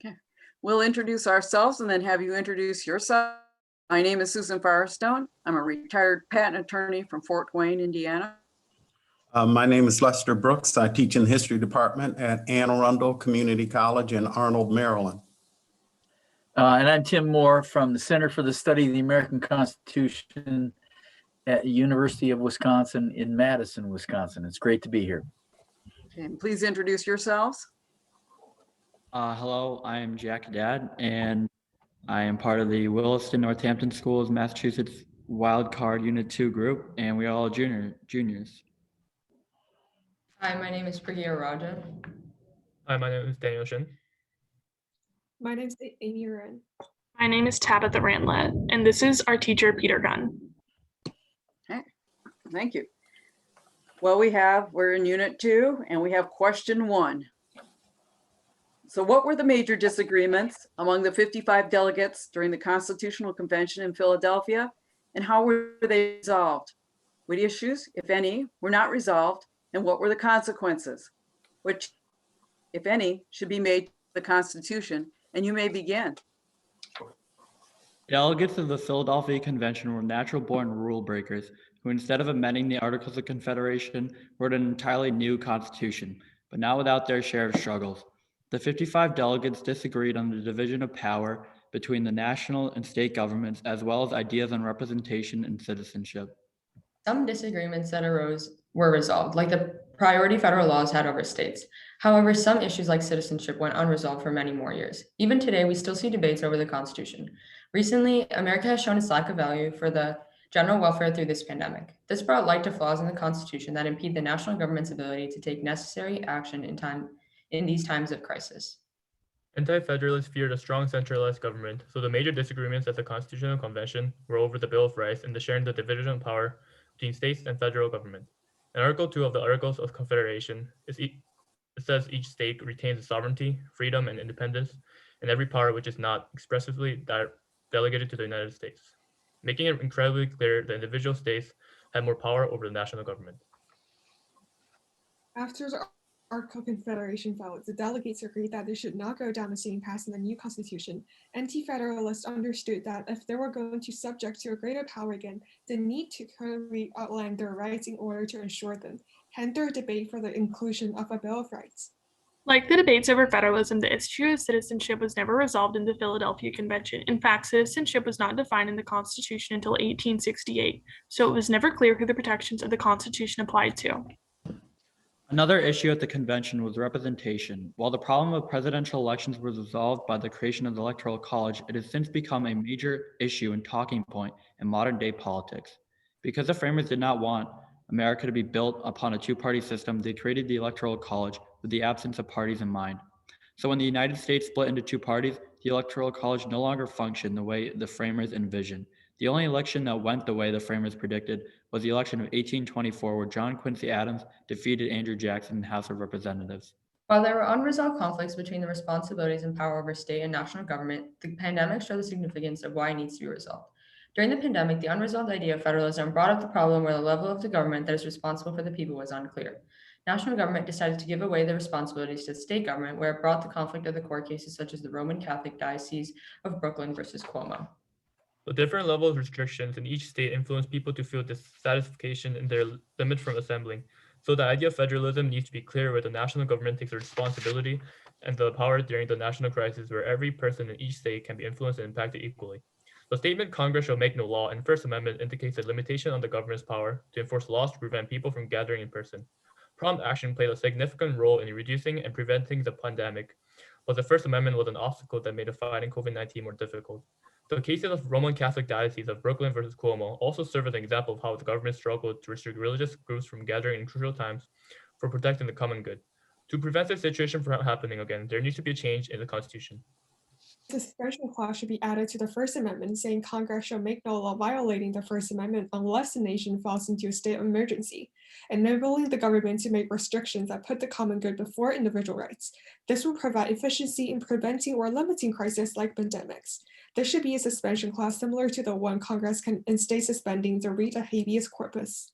Okay. We'll introduce ourselves and then have you introduce yourself. My name is Susan Firestone. I'm a retired patent attorney from Fort Wayne, Indiana. My name is Lester Brooks. I teach in the history department at Anne Arundel Community College in Arnold, Maryland. And I'm Tim Moore from the Center for the Study of the American Constitution at the University of Wisconsin in Madison, Wisconsin. It's great to be here. Okay, and please introduce yourselves. Hello, I am Jack Dad, and I am part of the Williston Northampton School's Massachusetts Wildcard Unit 2 group, and we are all juniors. Hi, my name is Pragya Raja. Hi, my name is Daniel Shin. My name is Amy Ren. My name is Tabitha Randlett, and this is our teacher, Peter Gunn. Okay, thank you. Well, we're in Unit 2, and we have question 1. So what were the major disagreements among the 55 delegates during the Constitutional Convention in Philadelphia, and how were they resolved? What issues, if any, were not resolved, and what were the consequences? Which, if any, should be made to the Constitution? And you may begin. Delegates of the Philadelphia Convention were natural-born rule breakers who, instead of amending the Articles of Confederation, wrote an entirely new constitution, but not without their share of struggles. The 55 delegates disagreed on the division of power between the national and state governments, as well as ideas on representation and citizenship. Some disagreements that arose were resolved, like the priority federal laws had over states. However, some issues like citizenship went unresolved for many more years. Even today, we still see debates over the Constitution. Recently, America has shown its lack of value for the general welfare through this pandemic. This brought light to flaws in the Constitution that impede the national government's ability to take necessary action in these times of crisis. Anti-federalists feared a strong centralized government, so the major disagreements at the Constitutional Convention were over the Bill of Rights and the sharing the division of power between states and federal government. In Article 2 of the Articles of Confederation, it says each state retains the sovereignty, freedom, and independence, and every power which is not expressly delegated to the United States, making it incredibly clear that individual states had more power over the national government. After the Articles of Confederation vote, the delegates agreed that they should not go down the same path in the new constitution. Anti-federalists understood that if they were going to subject to a greater power again, they need to clearly outline their rights in order to ensure them. Hence their debate for the inclusion of a Bill of Rights. Like the debates over federalism, the issue of citizenship was never resolved in the Philadelphia Convention. In fact, citizenship was not defined in the Constitution until 1868, so it was never clear who the protections of the Constitution applied to. Another issue at the convention was representation. While the problem of presidential elections was resolved by the creation of the Electoral College, it has since become a major issue and talking point in modern-day politics. Because the framers did not want America to be built upon a two-party system, they created the Electoral College with the absence of parties in mind. So when the United States split into two parties, the Electoral College no longer functioned the way the framers envisioned. The only election that went the way the framers predicted was the election of 1824, where John Quincy Adams defeated Andrew Jackson in the House of Representatives. While there were unresolved conflicts between the responsibilities and power over state and national government, the pandemic showed the significance of why it needs to be resolved. During the pandemic, the unresolved idea of federalism brought up the problem where the level of the government that is responsible for the people was unclear. National government decided to give away the responsibilities to the state government, where it brought the conflict of the court cases such as the Roman Catholic Diocese of Brooklyn versus Cuomo. The different levels of restrictions in each state influence people to feel dissatisfaction in their limit from assembling. So the idea of federalism needs to be clear, where the national government takes the responsibility and the power during the national crisis, where every person in each state can be influenced and impacted equally. The statement "Congress shall make no law" in the First Amendment indicates a limitation on the government's power to enforce laws to prevent people from gathering in person. Prompt action played a significant role in reducing and preventing the pandemic, but the First Amendment was an obstacle that made the fight in COVID-19 more difficult. The cases of Roman Catholic Diocese of Brooklyn versus Cuomo also serve as an example of how the government struggled to restrict religious groups from gathering in crucial times for protecting the common good. To prevent this situation from happening again, there needs to be a change in the Constitution. The suspension clause should be added to the First Amendment, saying Congress shall make no law violating the First Amendment unless the nation falls into a state of emergency, enabling the government to make restrictions that put the common good before individual rights. This will provide efficiency in preventing or limiting crises like pandemics. There should be a suspension clause similar to the one Congress can instate suspending the writ of habeas corpus.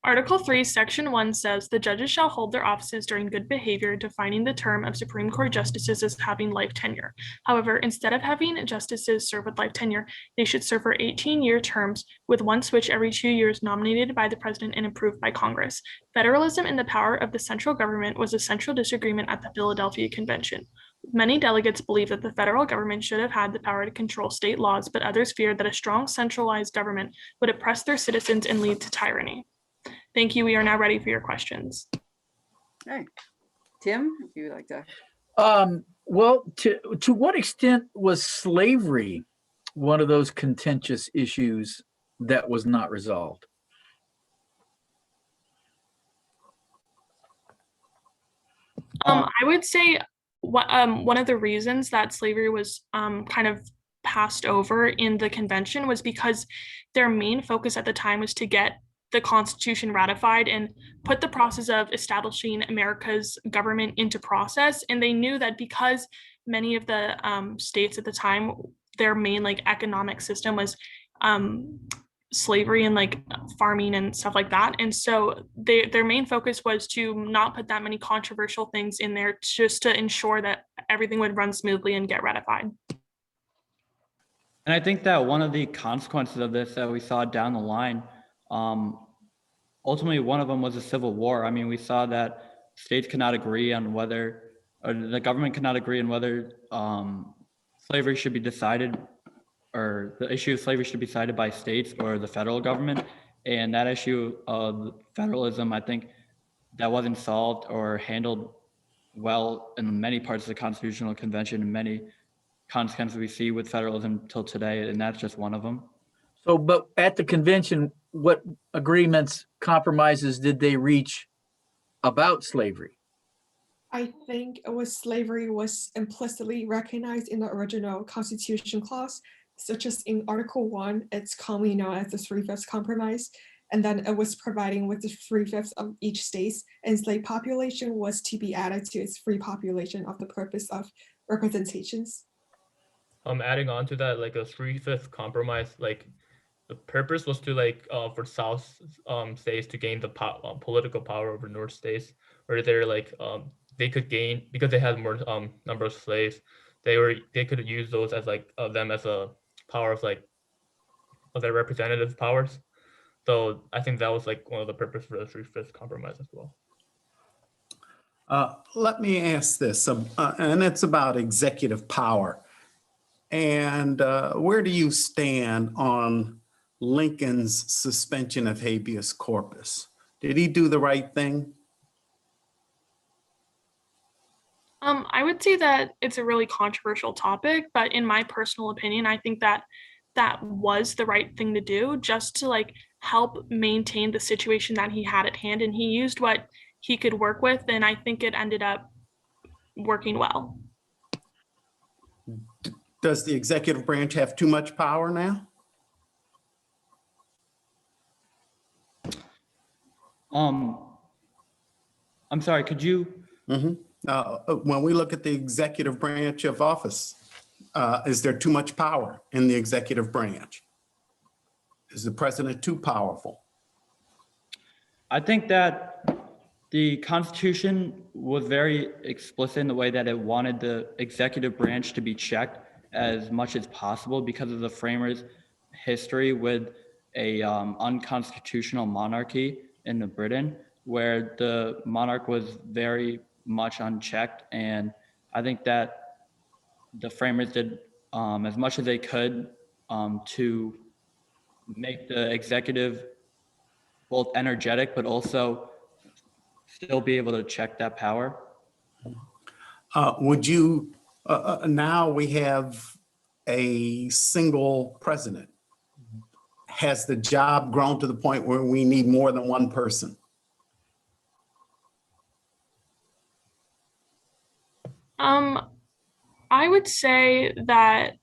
Article 3, Section 1 says the judges shall hold their offices during good behavior, defining the term of Supreme Court justices as having life tenure. However, instead of having justices serve with life tenure, they should serve for 18-year terms with one switch every 2 years nominated by the president and approved by Congress. Federalism in the power of the central government was a central disagreement at the Philadelphia Convention. Many delegates believe that the federal government should have had the power to control state laws, but others feared that a strong centralized government would oppress their citizens and lead to tyranny. Thank you. We are now ready for your questions. Okay. Tim, if you would like to. Well, to what extent was slavery one of those contentious issues that was not resolved? I would say one of the reasons that slavery was kind of passed over in the convention was because their main focus at the time was to get the Constitution ratified and put the process of establishing America's government into process. And they knew that because many of the states at the time, their main like economic system was slavery and like farming and stuff like that. And so their main focus was to not put that many controversial things in there, just to ensure that everything would run smoothly and get ratified. And I think that one of the consequences of this that we saw down the line, ultimately one of them was a civil war. I mean, we saw that states could not agree on whether, or the government could not agree on whether slavery should be decided, or the issue of slavery should be decided by states or the federal government. And that issue of federalism, I think that wasn't solved or handled well in many parts of the Constitutional Convention, and many consequences we see with federalism till today, and that's just one of them. So, but at the convention, what agreements, compromises did they reach about slavery? I think it was slavery was implicitly recognized in the original Constitution clause, such as in Article 1, it's commonly known as the 3/5 compromise. And then it was providing with the 3/5 of each state's enslaved population was to be added to its free population of the purpose of representations. Adding on to that, like a 3/5 compromise, like the purpose was to like for South states to gain the political power over North states, where they're like they could gain, because they had more number of slaves. They could use those as like them as a power of like of their representative powers. So I think that was like one of the purpose for the 3/5 compromise as well. Let me ask this, and it's about executive power. And where do you stand on Lincoln's suspension of habeas corpus? Did he do the right thing? I would say that it's a really controversial topic, but in my personal opinion, I think that that was the right thing to do, just to like help maintain the situation that he had at hand. And he used what he could work with, and I think it ended up working well. Does the executive branch have too much power now? I'm sorry, could you? When we look at the executive branch of office, is there too much power in the executive branch? Is the president too powerful? I think that the Constitution was very explicit in the way that it wanted the executive branch to be checked as much as possible because of the framers' history with a unconstitutional monarchy in Britain, where the monarch was very much unchecked. And I think that the framers did as much as they could to make the executive both energetic, but also still be able to check that power. Would you, now we have a single president. Has the job grown to the point where we need more than one person? I would say that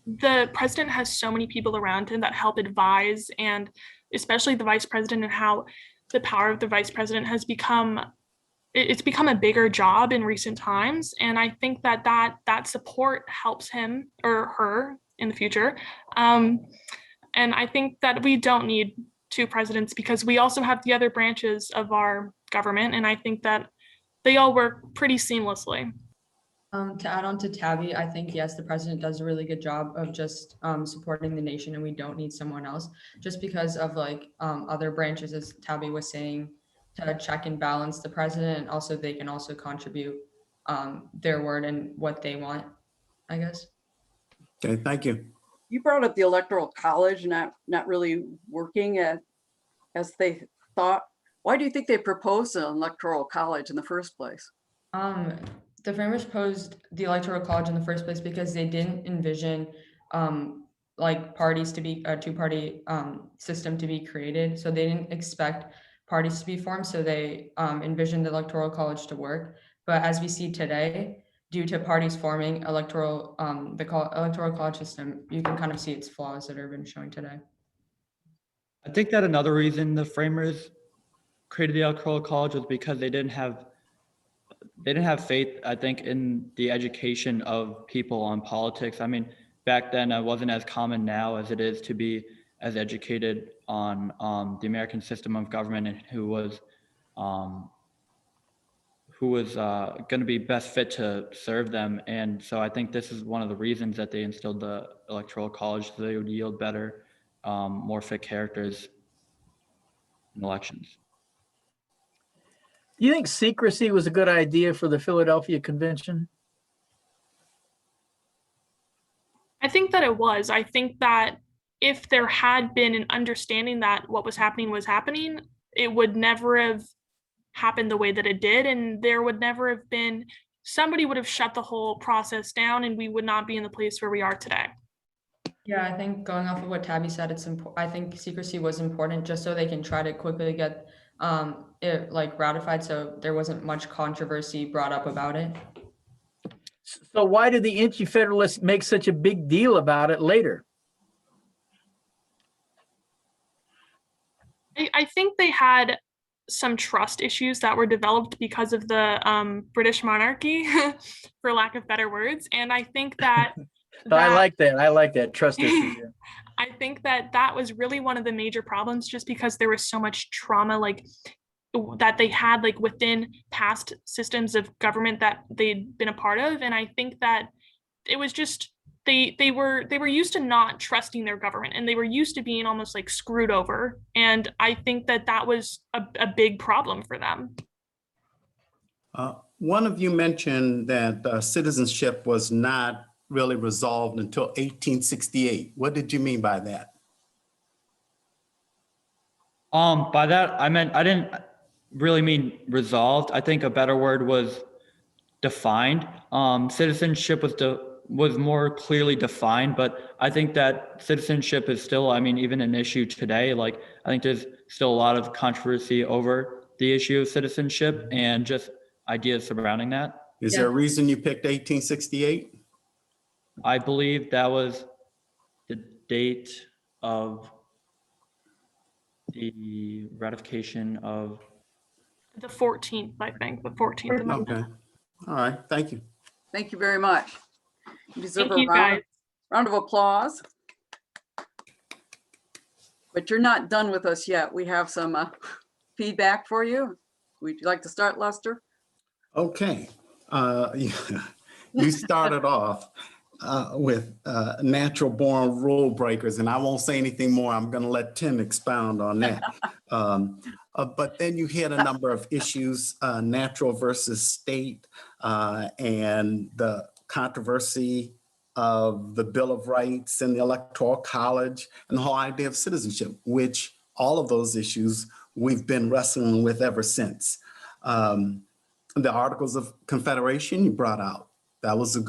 the president has so many people around him that help advise, and especially the vice president, and how the power of the vice president has become, it's become a bigger job in recent times. And I think that that support helps him or her in the future. And I think that we don't need two presidents because we also have the other branches of our government, and I think that they all work pretty seamlessly. To add on to Tabby, I think, yes, the president does a really good job of just supporting the nation, and we don't need someone else just because of like other branches, as Tabby was saying, to check and balance the president. And also, they can also contribute their word and what they want, I guess. Okay, thank you. You brought up the Electoral College not really working as they thought. Why do you think they proposed an Electoral College in the first place? The framers proposed the Electoral College in the first place because they didn't envision like parties to be a two-party system to be created. So they didn't expect parties to be formed. So they envisioned the Electoral College to work. But as we see today, due to parties forming the Electoral College system, you can kind of see its flaws that have been showing today. I think that another reason the framers created the Electoral College was because they didn't have faith, I think, in the education of people on politics. I mean, back then it wasn't as common now as it is to be as educated on the American system of government and who was going to be best fit to serve them. And so I think this is one of the reasons that they instilled the Electoral College, so they would yield better, more fit characters in elections. Do you think secrecy was a good idea for the Philadelphia Convention? I think that it was. I think that if there had been an understanding that what was happening, it would never have happened the way that it did. And there would never have been, somebody would have shut the whole process down and we would not be in the place where we are today. Yeah, I think going off of what Tabby said, it's important. I think secrecy was important just so they can try to quickly get it like ratified, so there wasn't much controversy brought up about it. So why did the Anti-Federalists make such a big deal about it later? I think they had some trust issues that were developed because of the British monarchy, for lack of better words. And I think that I like that trust issue. Yeah. I think that was really one of the major problems, just because there was so much trauma like that they had like within past systems of government that they'd been a part of. And I think that it was just they were used to not trusting their government, and they were used to being almost like screwed over. And I think that was a big problem for them. One of you mentioned that citizenship was not really resolved until 1868. What did you mean by that? By that, I didn't really mean resolved. I think a better word was defined. Citizenship was more clearly defined, but I think that citizenship is still, even an issue today. Like, I think there's still a lot of controversy over the issue of citizenship and just ideas surrounding that. Is there a reason you picked 1868? I believe that was the date of the ratification of The 14th, I think, the 14th Amendment. Okay. All right. Thank you. Thank you very much. You deserve Thank you, a guys. round of applause. But you're not done with us yet. We have some feedback for you. Would you like to start, Lester? Okay. You started off with natural born rule breakers, and I won't say anything more. I'm going to let Tim expound on that. But then you hit a number of issues, natural versus state, and the controversy of the Bill of Rights and the Electoral College and the whole idea of citizenship, which all of those issues we've been wrestling with ever since. The Articles of Confederation you brought out, that was a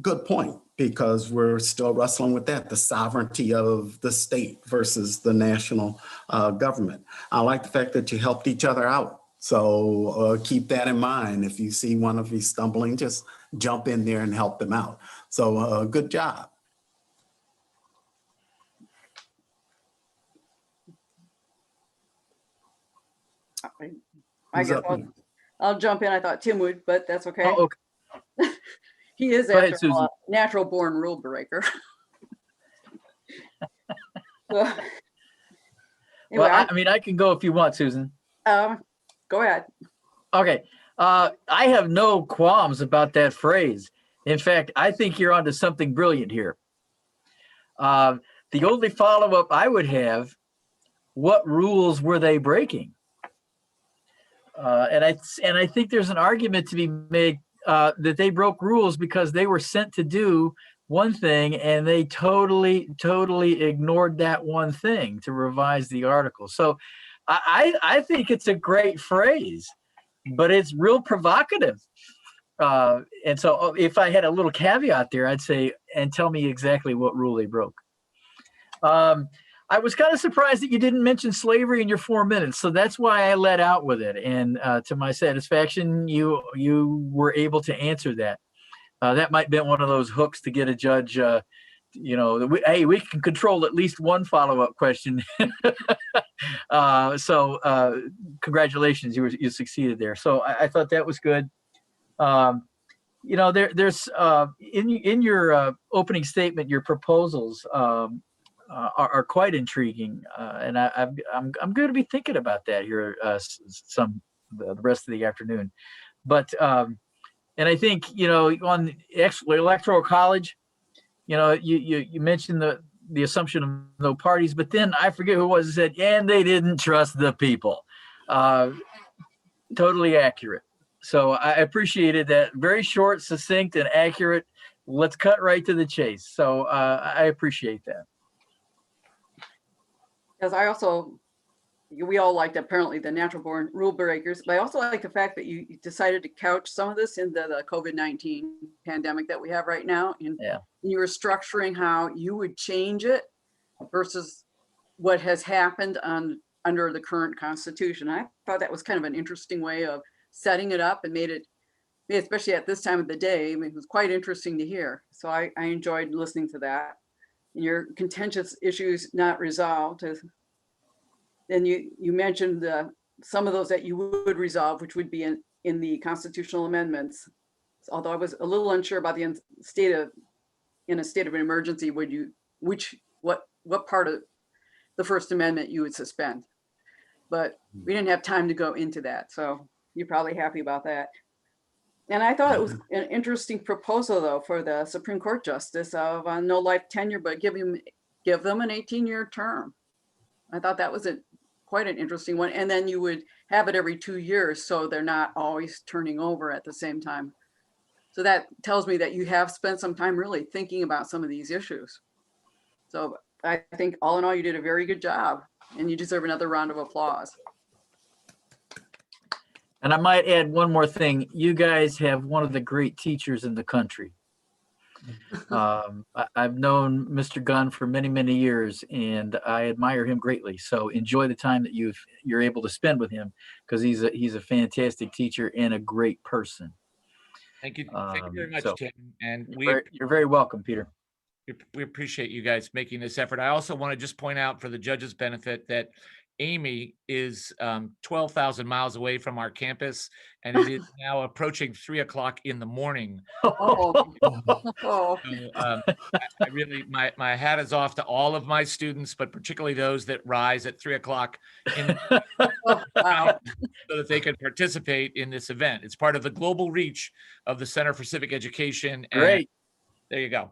good point, because we're still wrestling with that, the sovereignty of the state versus the national government. I like the fact that you helped each other out. So keep that in mind. If you see one of you stumbling, just jump in there and help them out. So good job. I guess I'll jump in. I thought Tim would, but that's okay. Oh, okay. He is, Go ahead, after all, Susan. a natural born rule breaker. Anyway, Well, I mean, I can go if you want, Susan. go ahead. Okay. I have no qualms about that phrase. In fact, I think you're onto something brilliant here. The only follow-up I would have, what rules were they breaking? And I think there's an argument to be made that they broke rules because they were sent to do one thing and they totally ignored that one thing to revise the article. So I think it's a great phrase, but it's real provocative. And so if I had a little caveat there, I'd say, and tell me exactly what rule they broke. I was kind of surprised that you didn't mention slavery in your 4 minutes. So that's why I let out with it. And to my satisfaction, you were able to answer that. That might have been one of those hooks to get a judge, hey, we can control at least one follow-up question. So congratulations, you succeeded there. So I thought that was good. There's in your opening statement, your proposals are quite intriguing, and I'm going to be thinking about that here the rest of the afternoon. But and I think on Electoral College, you mentioned the assumption of no parties, but then I forget who it was who said, and they didn't trust the people. Totally accurate. So I appreciated that. Very short, succinct, and accurate. Let's cut right to the chase. So I appreciate that. Because we all liked apparently the natural born rule breakers, but I also like the fact that you decided to couch some of this into the COVID-19 pandemic that we have right now. And you were structuring how you would change it versus what has happened under the current Constitution. I thought that was kind of an interesting way of setting it up and made it, especially at this time of the day, it was quite interesting to hear. So I enjoyed listening to that. And your contentious issues not resolved. Then you mentioned some of those that you would resolve, which would be in the constitutional amendments. Although I was a little unsure about in a state of an emergency, what part of the First Amendment you would suspend. But we didn't have time to go into that. So you're probably happy about that. And I thought it was an interesting proposal, though, for the Supreme Court justice of no life tenure, but give them an 18-year term. I thought that was quite an interesting one. And then you would have it every 2 years, so they're not always turning over at the same time. So that tells me that you have spent some time really thinking about some of these issues. So I think all in all, you did a very good job, and you deserve another round of applause. And I might add one more thing. You guys have one of the great teachers in the country. I've known Mr. Gunn for many, many years, and I admire him greatly. So enjoy the time that you're able to spend with him, because he's a fantastic teacher and a great person. Thank you. Thank you very much, So Tim. And you're very welcome, Peter. we appreciate you guys making this effort. I also want to just point out for the judge's benefit that Amy is 12,000 miles away from our campus, and it is now approaching 3 o'clock in the morning. Oh. So, I really, my hat is off to all of my students, but particularly those that rise at 3 o'clock Wow. so that they can participate in this event. It's part of the global reach of the Center for Civic Education. And Great. there you go.